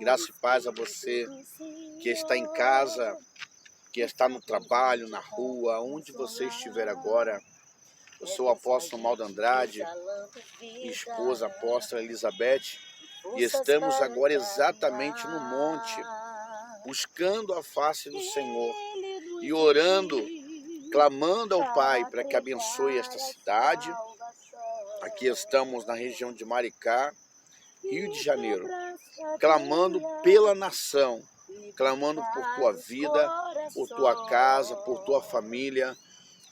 Graça e paz a você que está em casa, que está no trabalho, na rua, onde você estiver agora. Eu sou o apóstolo Maldo Andrade, minha esposa, a apóstola Elizabeth, e estamos agora exatamente no monte, buscando a face do Senhor e orando, clamando ao Pai para que abençoe esta cidade. Aqui estamos na região de Maricá, Rio de Janeiro, clamando pela nação, clamando por tua vida, por tua casa, por tua família,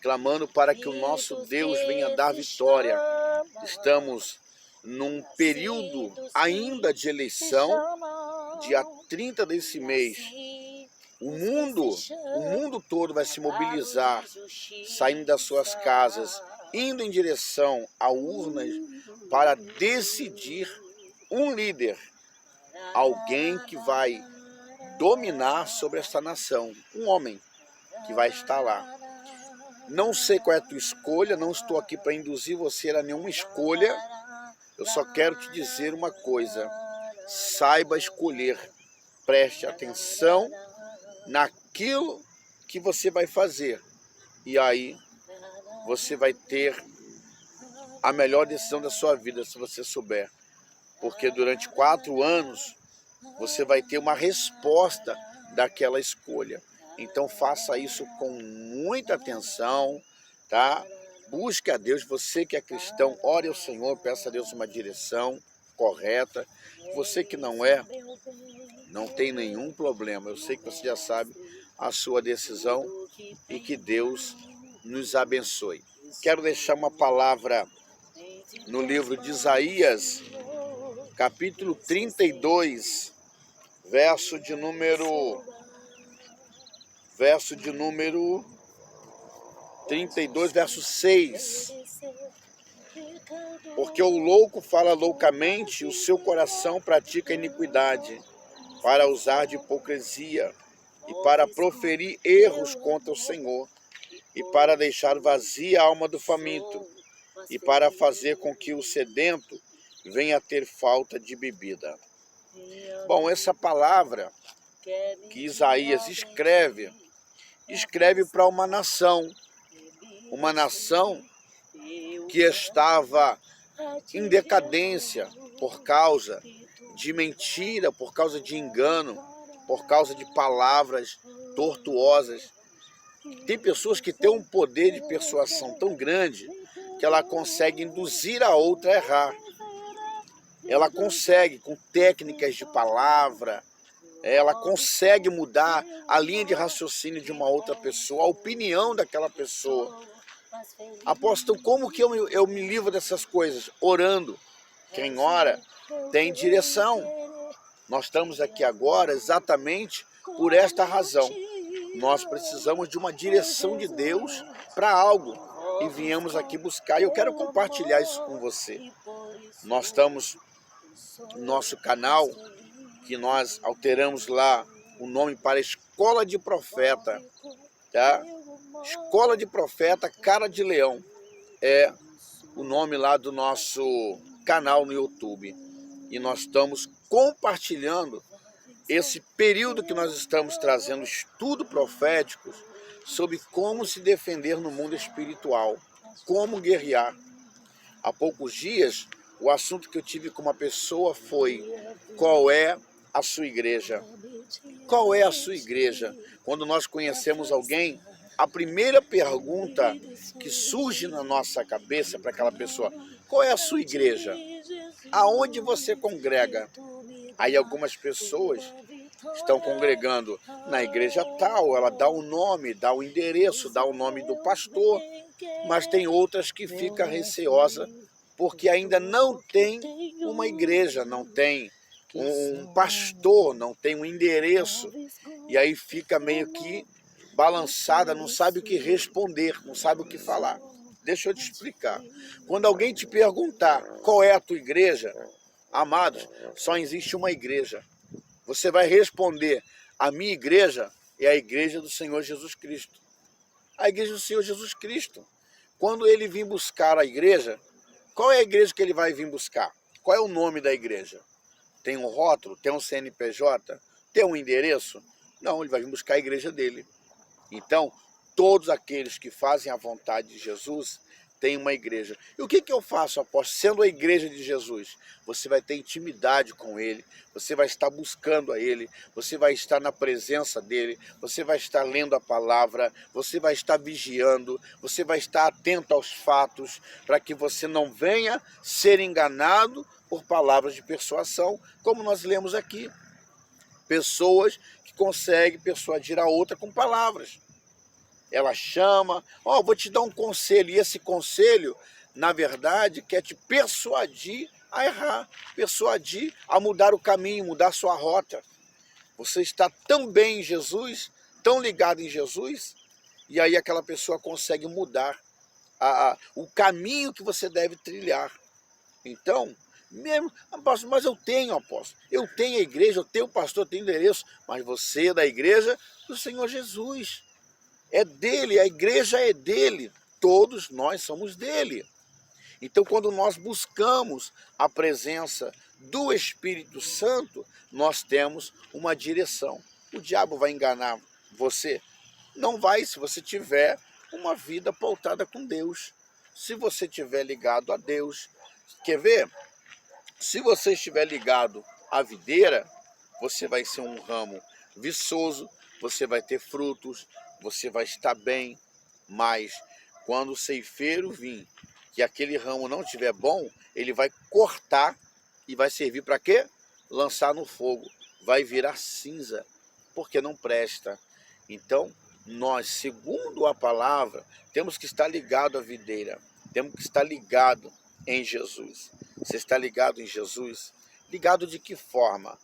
clamando para que o nosso Deus venha dar vitória. Estamos num período ainda de eleição, dia 30 desse mês. O mundo todo vai se mobilizar, saindo das suas casas, indo em direção a urnas para decidir um líder, alguém que vai dominar sobre esta nação, um homem que vai estar lá. Não sei qual é a tua escolha, não estou aqui para induzir você a nenhuma escolha, eu só quero te dizer uma coisa: saiba escolher, preste atenção naquilo que você vai fazer, e aí você vai ter a melhor decisão da sua vida, se você souber, porque durante 4 anos você vai ter uma resposta daquela escolha. Então faça isso com muita atenção, tá? Busque a Deus, você que é cristão, ore ao Senhor, peça a Deus uma direção correta. Você que não é, não tem nenhum problema. Eu sei que você já sabe a sua decisão e que Deus nos abençoe. Quero deixar uma palavra no livro de Isaías, capítulo 32, verso de número 32, verso 6. Porque o louco fala loucamente, o seu coração pratica iniquidade, para usar de hipocrisia e para proferir erros contra o Senhor, e para deixar vazia a alma do faminto, e para fazer com que o sedento venha a ter falta de bebida. Bom, essa palavra que Isaías escreve para uma nação que estava em decadência por causa de mentira, por causa de engano, por causa de palavras tortuosas. Tem pessoas que têm um poder de persuasão tão grande que ela consegue induzir a outra a errar. Ela consegue, com técnicas de palavra, ela consegue mudar a linha de raciocínio de uma outra pessoa, a opinião daquela pessoa. Apóstolo, como que eu me livro dessas coisas? Orando. Quem ora tem direção. Nós estamos aqui agora exatamente por esta razão. Nós precisamos de uma direção de Deus para algo e viemos aqui buscar. E eu quero compartilhar isso com você. Nós estamos no nosso canal, que nós alteramos lá o nome para Escola de Profeta, tá? Escola de Profeta Cara de Leão é o nome lá do nosso canal no YouTube. E nós estamos compartilhando esse período que nós estamos trazendo estudo proféticos sobre como se defender no mundo espiritual, como guerrear. Há poucos dias, o assunto que eu tive com uma pessoa foi: qual é a sua igreja? Qual é a sua igreja? Quando nós conhecemos alguém, a primeira pergunta que surge na nossa cabeça para aquela pessoa: qual é a sua igreja? Aonde você congrega? Aí algumas pessoas estão congregando na igreja tal, ela dá o nome, dá o endereço, dá o nome do pastor, mas tem outras que ficam receosas porque ainda não tem uma igreja, não tem um pastor, não tem um endereço, e aí fica meio que balançada, não sabe o que responder, não sabe o que falar. Deixa eu te explicar. Quando alguém te perguntar qual é a tua igreja, amados, só existe uma igreja. Você vai responder: a minha igreja é a igreja do Senhor Jesus Cristo. A igreja do Senhor Jesus Cristo. Quando ele vir buscar a igreja, qual é a igreja que ele vai vir buscar? Qual é o nome da igreja? Tem um rótulo? Tem um CNPJ? Tem um endereço? Não, ele vai vir buscar a igreja dele. Então, todos aqueles que fazem a vontade de Jesus têm uma igreja. E o que eu faço, apóstolo? Sendo a igreja de Jesus, você vai ter intimidade com ele, você vai estar buscando a ele, você vai estar na presença dele, você vai estar lendo a palavra, você vai estar vigiando, você vai estar atento aos fatos, para que você não venha ser enganado por palavras de persuasão, como nós lemos aqui. Pessoas que conseguem persuadir a outra com palavras. Ela chama, vou te dar um conselho, e esse conselho, na verdade, quer te persuadir a errar, persuadir a mudar o caminho, mudar sua rota. Você está tão bem em Jesus, tão ligado em Jesus, e aí aquela pessoa consegue mudar o caminho que você deve trilhar. Então, mesmo, apóstolo, mas eu tenho, apóstolo, eu tenho a igreja, eu tenho o pastor, eu tenho endereço, mas você é da igreja do Senhor Jesus. É dele, a igreja é dele, todos nós somos dele. Então, quando nós buscamos a presença do Espírito Santo, nós temos uma direção. O diabo vai enganar você? Não vai, se você tiver uma vida pautada com Deus. Se você estiver ligado a Deus. Quer ver? Se você estiver ligado à videira, você vai ser um ramo viçoso, você vai ter frutos, você vai estar bem, mas quando o ceifeiro vir, que aquele ramo não estiver bom, ele vai cortar e vai servir para quê? Lançar no fogo, vai virar cinza, porque não presta. Então, nós, segundo a palavra, temos que estar ligado à videira, temos que estar ligado em Jesus. Você está ligado em Jesus? Ligado de que forma?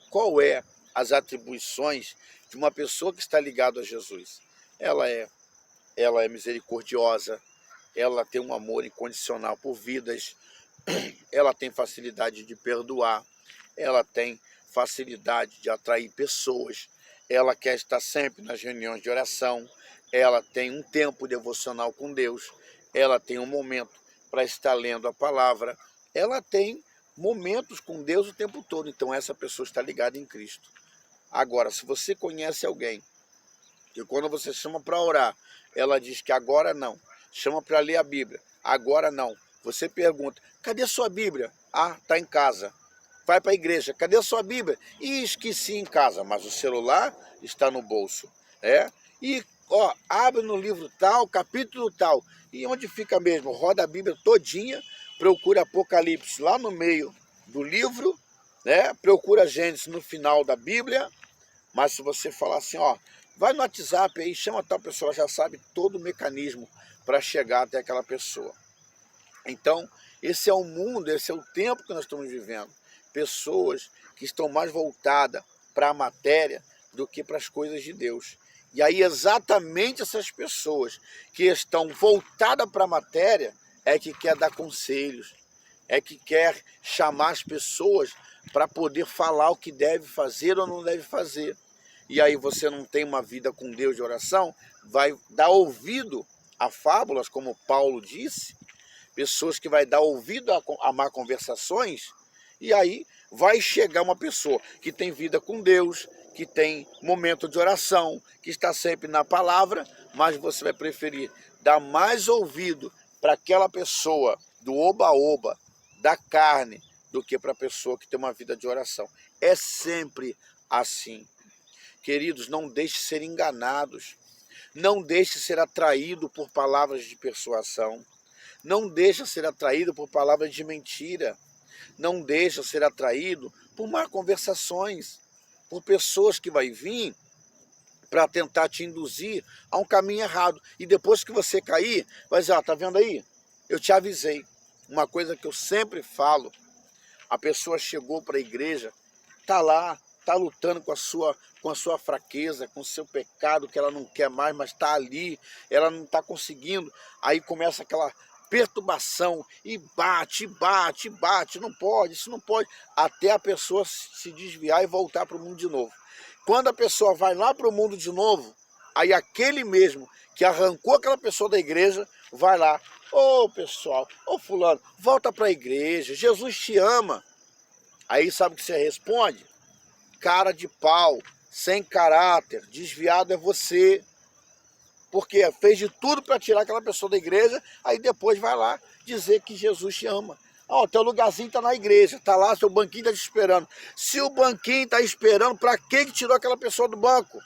Qual é as atribuições de uma pessoa que está ligada a Jesus? Ela é misericordiosa, ela tem um amor incondicional por vidas, ela tem facilidade de perdoar, ela tem facilidade de atrair pessoas, ela quer estar sempre nas reuniões de oração, ela tem um tempo devocional com Deus, ela tem um momento para estar lendo a palavra, ela tem momentos com Deus o tempo todo. Então essa pessoa está ligada em Cristo. Agora, se você conhece alguém que quando você chama para orar, ela diz que agora não, chama para ler a Bíblia, agora não, você pergunta, cadê sua Bíblia? Ah, está em casa. Vai para a igreja, cadê a sua Bíblia? Ih, esqueci em casa, mas o celular está no bolso. E abre no livro tal, capítulo tal. E onde fica mesmo? Roda a Bíblia todinha, procura Apocalipse lá no meio do livro, procura Gênesis no final da Bíblia, mas se você falar assim, vai no WhatsApp aí, chama tal pessoa, ela já sabe todo o mecanismo para chegar até aquela pessoa. Então, esse é o mundo, esse é o tempo que nós estamos vivendo. Pessoas que estão mais voltadas para a matéria do que para as coisas de Deus. E aí exatamente essas pessoas que estão voltadas para a matéria é que quer dar conselhos, é que quer chamar as pessoas para poder falar o que deve fazer ou não deve fazer. E aí você não tem uma vida com Deus de oração, vai dar ouvido a fábulas, como Paulo disse, pessoas que vai dar ouvido a má conversações, e aí vai chegar uma pessoa que tem vida com Deus, que tem momento de oração, que está sempre na palavra, mas você vai preferir dar mais ouvido para aquela pessoa do oba-oba, da carne, do que para a pessoa que tem uma vida de oração. É sempre assim. Queridos, não deixe ser enganados, não deixe ser atraído por palavras de persuasão, não deixe ser atraído por palavras de mentira, não deixe ser atraído por má conversações, por pessoas que vai vir para tentar te induzir a um caminho errado. E depois que você cair, vai dizer, tá vendo aí? Eu te avisei. Uma coisa que eu sempre falo, a pessoa chegou para a igreja, tá lá, tá lutando com a sua fraqueza, com o seu pecado que ela não quer mais, mas está ali, ela não está conseguindo. Aí começa aquela perturbação e bate, não pode, isso não pode, até a pessoa se desviar e voltar para o mundo de novo. Quando a pessoa vai lá para o mundo de novo, aí aquele mesmo que arrancou aquela pessoa da igreja, vai lá, pessoal, fulano, volta para a igreja, Jesus te ama. Aí sabe o que você responde? Cara de pau, sem caráter, desviado é você. Porque fez de tudo para tirar aquela pessoa da igreja, aí depois vai lá dizer que Jesus te ama. Ó, teu lugarzinho está na igreja, está lá, seu banquinho está te esperando. Se o banquinho está esperando, para que tirou aquela pessoa do banco?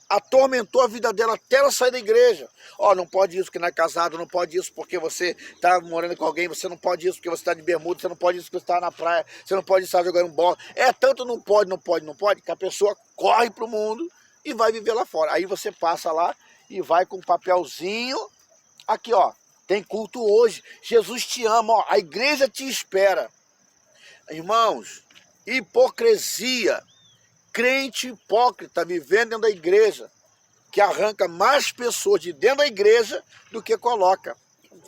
Atormentou a vida dela até ela sair da igreja. Ó, não pode isso porque não é casado, não pode isso porque você está morando com alguém, você não pode isso porque você está de bermuda, você não pode isso porque você está na praia, você não pode estar jogando bola. É tanto não pode, que a pessoa corre para o mundo e vai viver lá fora. Aí você passa lá e vai com um papelzinho, aqui ó, tem culto hoje, Jesus te ama, ó, a igreja te espera. Irmãos, hipocrisia, crente hipócrita vivendo dentro da igreja, que arranca mais pessoas de dentro da igreja do que coloca.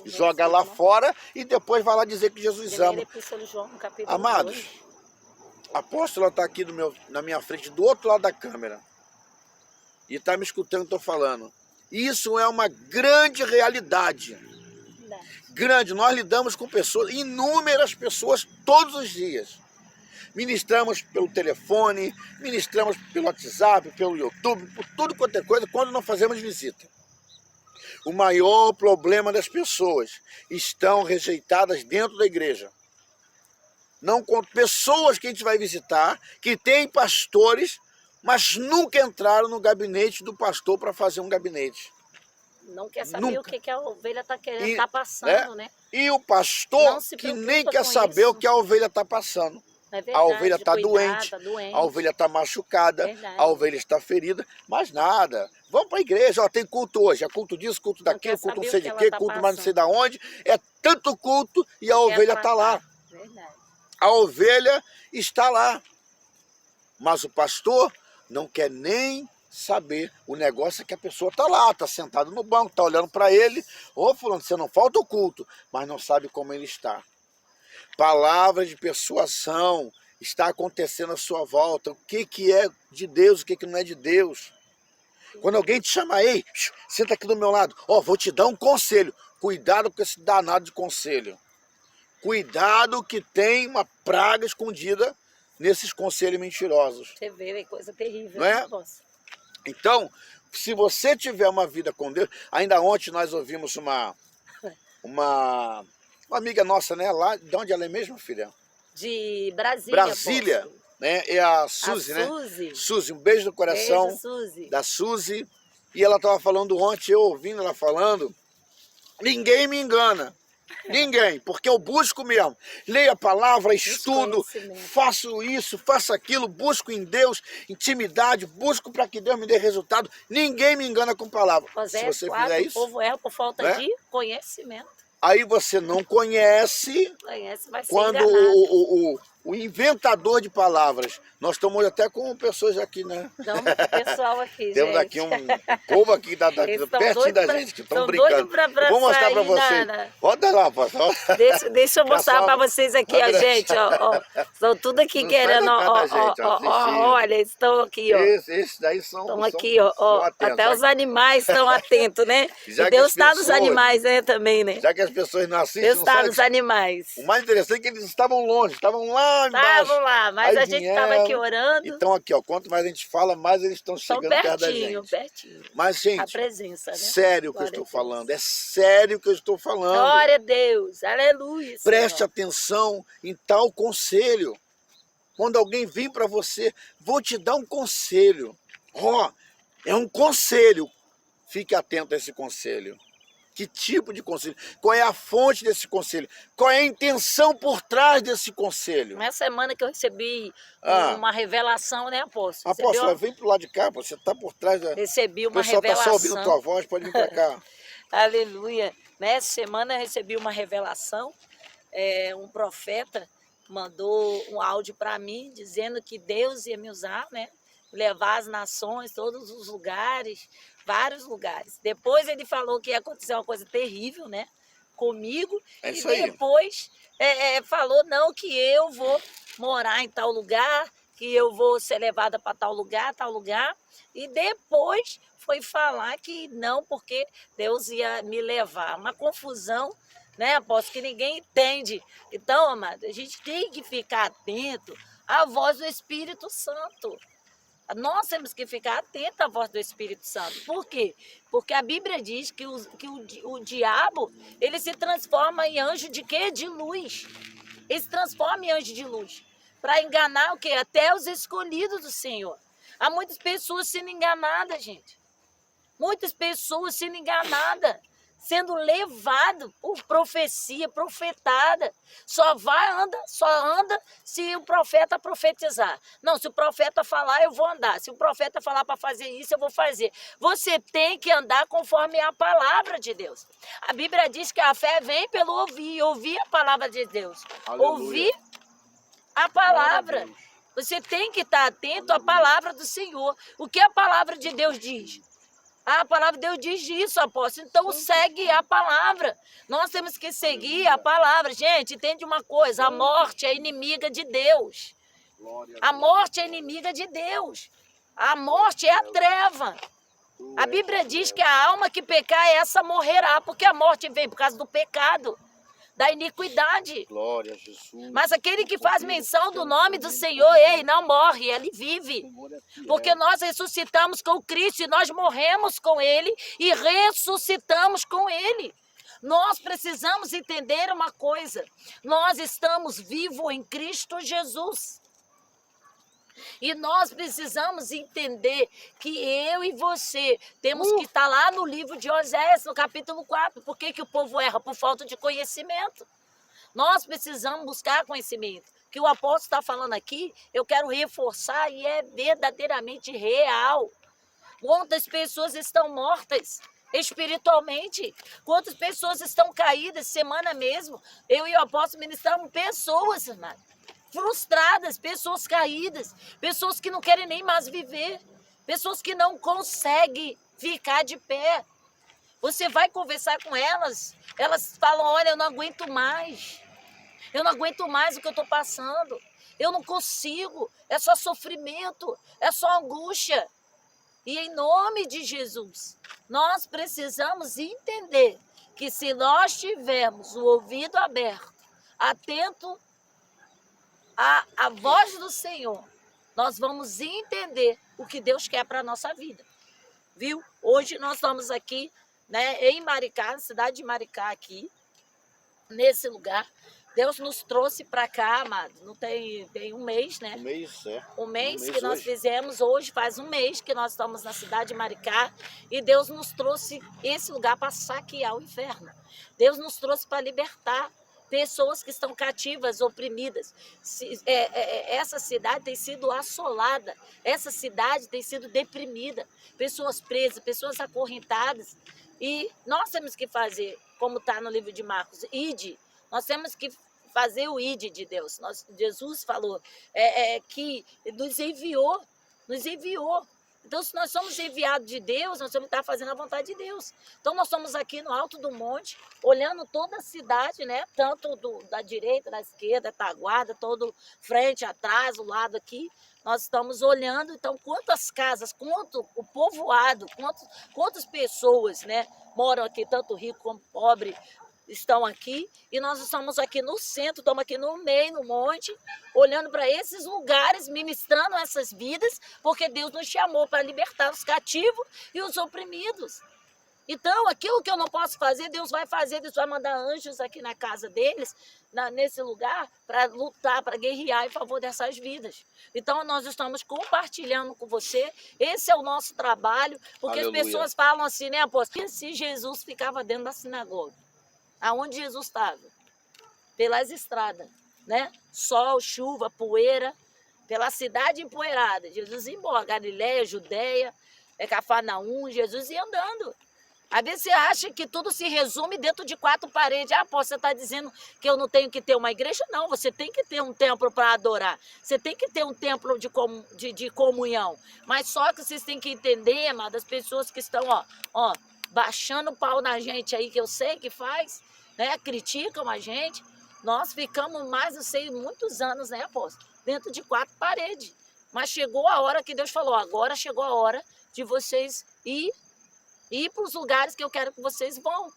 Joga lá fora e depois vai lá dizer que Jesus ama. Amados, a apóstola está aqui na minha frente, do outro lado da câmera, e está me escutando o que eu estou falando. Isso é uma grande realidade. Grande, nós lidamos com pessoas, inúmeras pessoas todos os dias. Ministramos pelo telefone, ministramos pelo WhatsApp, pelo YouTube, por tudo quanto é coisa, quando não fazemos visita. O maior problema das pessoas estão rejeitadas dentro da igreja. Não com pessoas que a gente vai visitar, que tem pastores, mas nunca entraram no gabinete do pastor para fazer um gabinete. Não quer saber o que a ovelha está querendo, está passando, né? E o pastor que nem quer saber o que a ovelha está passando. É verdade, a ovelha está doente, a ovelha está machucada, a ovelha está ferida, mas nada. Vamos para a igreja, ó, tem culto hoje, é culto disso, culto daquilo, culto não sei de quê, culto mais não sei de onde. É tanto culto e a ovelha está lá. Verdade. A ovelha está lá. Mas o pastor não quer nem saber. O negócio é que a pessoa está lá, está sentada no banco, está olhando para ele. Ô fulano, você não falta o culto, mas não sabe como ele está. Palavras de persuasão está acontecendo à sua volta. O que é de Deus, o que não é de Deus. Quando alguém te chama, ei, senta aqui do meu lado, ó, vou te dar um conselho. Cuidado com esse danado de conselho. Cuidado que tem uma praga escondida nesses conselhos mentirosos. Você vê, é coisa terrível. Não é? Então, se você tiver uma vida com Deus, ainda ontem nós ouvimos uma amiga nossa, né? Lá, de onde ela é mesmo, filha? De Brasília. Brasília, né? É a Suzy, né? Suzy, um beijo no coração. Beijo, Suzy. Da Suzy. E ela estava falando ontem, eu ouvindo ela falando, ninguém me engana. Ninguém, porque eu busco mesmo. Leio a palavra, estudo, faço isso, faço aquilo, busco em Deus intimidade, busco para que Deus me dê resultado. Ninguém me engana com palavra. Se você fizer isso, o povo erra por falta de conhecimento. Aí você não conhece, vai ser quando o inventador de palavras. Nós estamos até com pessoas aqui, né? Estamos com o pessoal aqui, temos gente. aqui um povo aqui pertinho da gente, que estão brincando. Vou mostrar para vocês. Bota lá, pastor. Deixa eu mostrar para vocês aqui, ó, gente. Ó. Estão tudo aqui querendo, olha, estão aqui, ó. Esses daí são... Estão aqui, ó. Até os animais estão atentos, né? E Deus está nos animais, né, também, né? Já que as pessoas não assistem, Deus está nos animais. O mais interessante é que eles estavam longe, estavam lá embaixo. Estavam lá, mas a gente estava aqui orando. Então aqui, ó, quanto mais a gente fala, mais eles estão chegando perto da gente. Pertinho. Mas, gente, a presença, né? Sério que eu estou falando, é sério que eu estou falando. Glória a Deus, aleluia. Preste atenção em tal conselho. Quando alguém vem para você, vou te dar um conselho. Ó, é um conselho. Fique atento a esse conselho. Que tipo de conselho? Qual é a fonte desse conselho? Qual é a intenção por trás desse conselho? Uma semana que eu recebi uma revelação, né, apóstolo? Apóstolo, vem pro lado de cá, você está por trás da... Recebi uma revelação. O pessoal está só ouvindo tua voz, pode vir para cá. Aleluia. Nessa semana eu recebi uma revelação. Um profeta mandou um áudio para mim, dizendo que Deus ia me usar, né? Levar as nações, todos os lugares, vários lugares. Depois ele falou que ia acontecer uma coisa terrível, né? Comigo. E depois falou, não, que eu vou morar em tal lugar, que eu vou ser levada para tal lugar. E depois foi falar que não, porque Deus ia me levar. Uma confusão, né, apóstolo, que ninguém entende. Então, amado, a gente tem que ficar atento à voz do Espírito Santo. Nós temos que ficar atentos à voz do Espírito Santo. Por quê? Porque a Bíblia diz que o diabo, ele se transforma em anjo de quê? De luz. Ele se transforma em anjo de luz. Para enganar o quê? Até os escolhidos do Senhor. Há muitas pessoas sendo enganadas, gente. Muitas pessoas sendo enganadas, sendo levadas por profecia, profetada. Só anda se o profeta profetizar. Não, se o profeta falar, eu vou andar. Se o profeta falar para fazer isso, eu vou fazer. Você tem que andar conforme a palavra de Deus. A Bíblia diz que a fé vem pelo ouvir a palavra de Deus. Aleluia. Ouvir a palavra. Você tem que estar atento à palavra do Senhor. O que a palavra de Deus diz? A palavra de Deus diz isso, apóstolo. Então segue a palavra. Nós temos que seguir a palavra. Gente, entende uma coisa: a morte é inimiga de Deus. A morte é inimiga de Deus. A morte é a treva. A Bíblia diz que a alma que pecar, essa morrerá, porque a morte vem por causa do pecado, da iniquidade. Glória a Jesus. Mas aquele que faz menção do nome do Senhor, ele não morre, ele vive. Porque nós ressuscitamos com Cristo e nós morremos com ele e ressuscitamos com ele. Nós precisamos entender uma coisa: nós estamos vivos em Cristo Jesus. E nós precisamos entender que eu e você temos que estar lá no livro de Oséias, no capítulo 4. Por que o povo erra? Por falta de conhecimento. Nós precisamos buscar conhecimento. O que o apóstolo está falando aqui, eu quero reforçar e é verdadeiramente real. Quantas pessoas estão mortas espiritualmente? Quantas pessoas estão caídas? Semana mesmo, eu e o apóstolo ministramos pessoas, irmão, frustradas, pessoas caídas, pessoas que não querem nem mais viver, pessoas que não conseguem ficar de pé. Você vai conversar com elas, elas falam: olha, eu não aguento mais o que eu estou passando, eu não consigo, é só sofrimento, é só angústia. E em nome de Jesus, nós precisamos entender que se nós tivermos o ouvido aberto, atento a voz do Senhor, nós vamos entender o que Deus quer para a nossa vida, viu? Hoje nós estamos aqui, né, em Maricá, na cidade de Maricá, aqui, nesse lugar. Deus nos trouxe para cá, amado, não tem um mês, né? Um mês, é. Um mês que hoje. nós fizemos hoje, faz um mês que nós estamos na cidade de Maricá, e Deus nos trouxe esse lugar para saquear o inferno. Deus nos trouxe para libertar pessoas que estão cativas, oprimidas. Essa cidade tem sido assolada, essa cidade tem sido deprimida, pessoas presas, pessoas acorrentadas. E nós temos que fazer, como está no livro de Marcos, ide. Nós temos que fazer o ide de Deus. Jesus falou que nos enviou. Então, se nós somos enviados de Deus, nós temos que estar fazendo a vontade de Deus. Então, nós estamos aqui no alto do monte, olhando toda a cidade, né? Tanto da direita, da esquerda, Taguarda, todo frente, atrás, o lado aqui. Nós estamos olhando, então, quantas casas, quanto o povoado, quantas pessoas, né, moram aqui, tanto rico como pobre, estão aqui, e nós estamos aqui no centro, estamos aqui no meio, no monte, olhando para esses lugares, ministrando essas vidas, porque Deus nos chamou para libertar os cativos e os oprimidos. Então, aquilo que eu não posso fazer, Deus vai fazer, Deus vai mandar anjos aqui na casa deles, nesse lugar, para lutar, para guerrear em favor dessas vidas. Então, nós estamos compartilhando com você, esse é o nosso trabalho, porque Aleluia. As pessoas falam assim, né, apóstolo, se Jesus ficava dentro da sinagoga, aonde Jesus estava? Pelas estradas, né? Sol, chuva, poeira, pela cidade empoeirada. Jesus ia embora, Galiléia, Judéia, Cafarnaum, Jesus ia andando. Às vezes você acha que tudo se resume dentro de 4 paredes. Ah, pô, você está dizendo que eu não tenho que ter uma igreja? Não, você tem que ter um templo para adorar. Você tem que ter um templo de comunhão. Mas só que vocês têm que entender, amado, as pessoas que estão, ó, baixando o pau na gente aí, que eu sei que faz, né? Criticam a gente. Nós ficamos mais, eu sei, muitos anos, né, apóstolo? Dentro de 4 paredes. Mas chegou a hora que Deus falou, agora chegou a hora de vocês ir para os lugares que eu quero que vocês vão.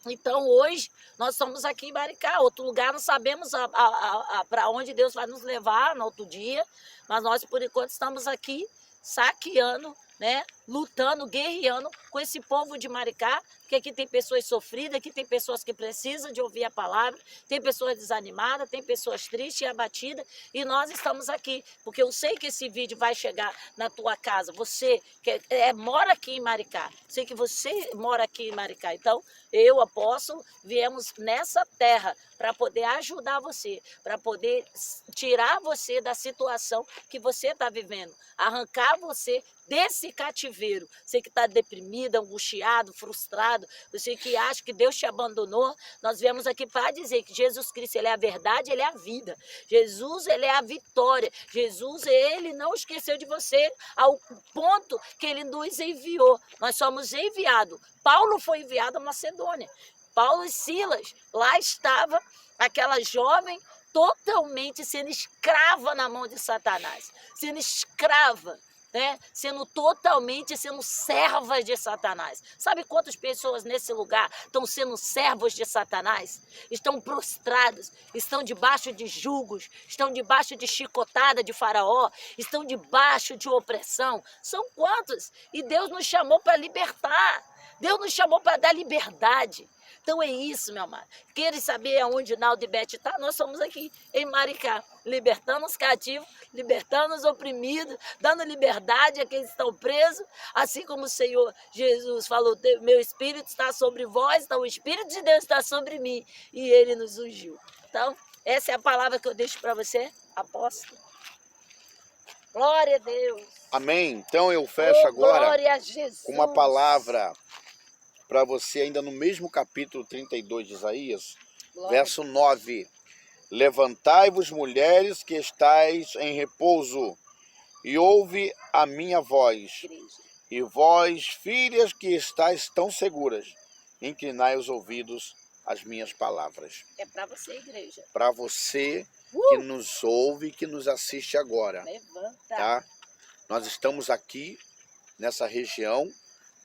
Então, hoje, nós estamos aqui em Maricá. Outro lugar, não sabemos para onde Deus vai nos levar no outro dia, mas nós, por enquanto, estamos aqui saqueando, né, lutando, guerreando com esse povo de Maricá, porque aqui tem pessoas sofridas, aqui tem pessoas que precisam de ouvir a palavra, tem pessoas desanimadas, tem pessoas tristes e abatidas, e nós estamos aqui, porque eu sei que esse vídeo vai chegar na tua casa. Você que mora aqui em Maricá, sei que você mora aqui em Maricá, então eu, apóstolo, viemos nessa terra para poder ajudar você, para poder tirar você da situação que você está vivendo, arrancar você desse cativeiro. Você que está deprimido, angustiado, frustrado, você que acha que Deus te abandonou, nós viemos aqui para dizer que Jesus Cristo, Ele é a verdade, Ele é a vida. Jesus, Ele é a vitória. Jesus, Ele não esqueceu de você ao ponto que Ele nos enviou. Nós somos enviados. Paulo foi enviado a Macedônia. Paulo e Silas, lá estava aquela jovem totalmente sendo escrava na mão de Satanás, sendo escrava, né? Sendo servas de Satanás. Sabe quantas pessoas nesse lugar estão sendo servos de Satanás? Estão prostrados, estão debaixo de julgos, estão debaixo de chicotada de Faraó, estão debaixo de opressão. São quantos? E Deus nos chamou para libertar. Deus nos chamou para dar liberdade. Então é isso, meu amado. Querem saber aonde Naldo e Beth está? Nós somos aqui em Maricá, libertando os cativos, libertando os oprimidos, dando liberdade a quem estão presos, assim como o Senhor Jesus falou, meu Espírito está sobre vós, então o Espírito de Deus está sobre mim, e Ele nos ungiu. Então, essa é a palavra que eu deixo para você, apóstolo. Glória a Deus. Amém. Então eu fecho agora glória a Jesus. Com uma palavra para você, ainda no mesmo capítulo 32 de Isaías, glória. Verso 9. Levantai-vos, mulheres que estáis em repouso, e ouve a minha voz. Igreja. E vós, filhas que estáis tão seguras, inclinai os ouvidos às minhas palavras. É para você, igreja. Para você que nos ouve e que nos assiste agora. Levanta. Tá? Nós estamos aqui nessa região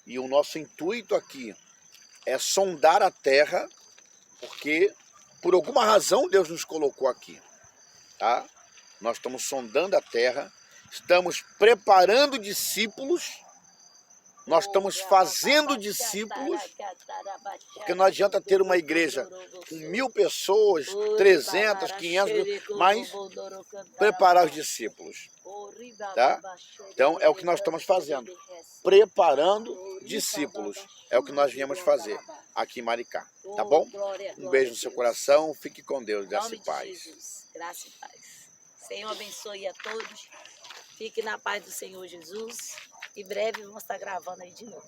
e o nosso intuito aqui é sondar a terra, porque por alguma razão Deus nos colocou aqui, tá? Nós estamos sondando a terra, estamos preparando discípulos, nós estamos fazendo discípulos, porque não adianta ter uma igreja com 1000 pessoas, 300, 500, mas preparar os discípulos, tá? Então é o que nós estamos fazendo, preparando discípulos, é o que nós viemos fazer aqui em Maricá, tá bom? Um beijo no seu coração, fique com Deus, graça e paz. Graça e paz. Senhor abençoe a todos, fique na paz do Senhor Jesus. Em breve vamos estar gravando aí de novo.